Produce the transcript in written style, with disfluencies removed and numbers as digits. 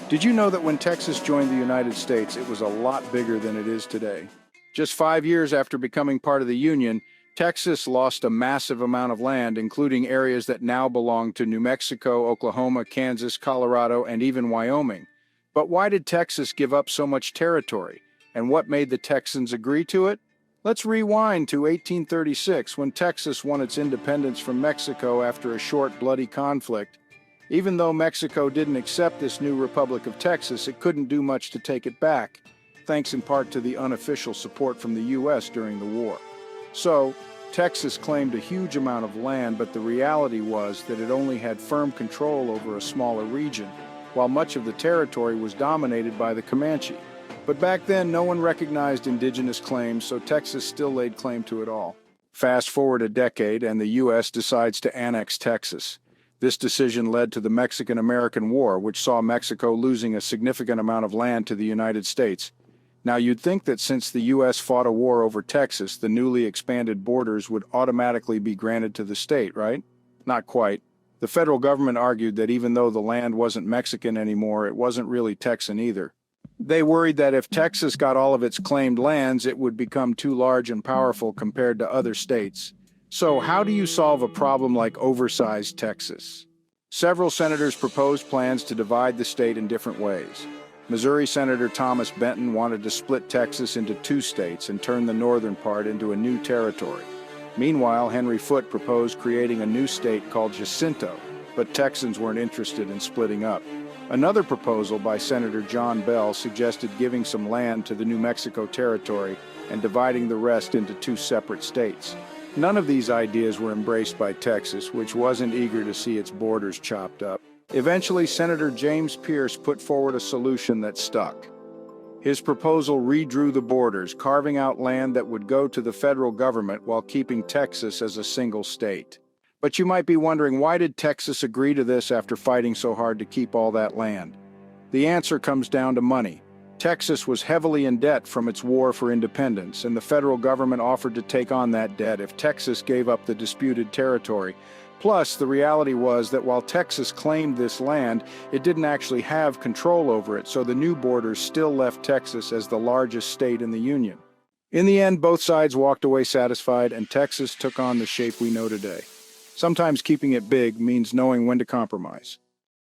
Did you know that when Texas joined the United States, it was a lot bigger than it is today? Just 5 years after becoming part of the Union, Texas lost a massive amount of land, including areas that now belong to New Mexico, Oklahoma, Kansas, Colorado, and even Wyoming. But why did Texas give up so much territory? And what made the Texans agree to it? Let's rewind to 1836, when Texas won its independence from Mexico after a short, bloody conflict. Even though Mexico didn't accept this new Republic of Texas, it couldn't do much to take it back, thanks in part to the unofficial support from the U.S. during the war. So, Texas claimed a huge amount of land, but the reality was that it only had firm control over a smaller region, while much of the territory was dominated by the Comanche. But back then, no one recognized indigenous claims, so Texas still laid claim to it all. Fast forward a decade, and the U.S. decides to annex Texas. This decision led to the Mexican-American War, which saw Mexico losing a significant amount of land to the United States. Now, you'd think that since the U.S. fought a war over Texas, the newly expanded borders would automatically be granted to the state, right? Not quite. The federal government argued that even though the land wasn't Mexican anymore, it wasn't really Texan either. They worried that if Texas got all of its claimed lands, it would become too large and powerful compared to other states. So how do you solve a problem like oversized Texas? Several senators proposed plans to divide the state in different ways. Missouri Senator Thomas Benton wanted to split Texas into two states and turn the northern part into a new territory. Meanwhile, Henry Foote proposed creating a new state called Jacinto, but Texans weren't interested in splitting up. Another proposal by Senator John Bell suggested giving some land to the New Mexico Territory and dividing the rest into two separate states. None of these ideas were embraced by Texas, which wasn't eager to see its borders chopped up. Eventually, Senator James Pierce put forward a solution that stuck. His proposal redrew the borders, carving out land that would go to the federal government while keeping Texas as a single state. But you might be wondering, why did Texas agree to this after fighting so hard to keep all that land? The answer comes down to money. Texas was heavily in debt from its war for independence, and the federal government offered to take on that debt if Texas gave up the disputed territory. Plus, the reality was that while Texas claimed this land, it didn't actually have control over it, so the new borders still left Texas as the largest state in the Union. In the end, both sides walked away satisfied, and Texas took on the shape we know today. Sometimes keeping it big means knowing when to compromise.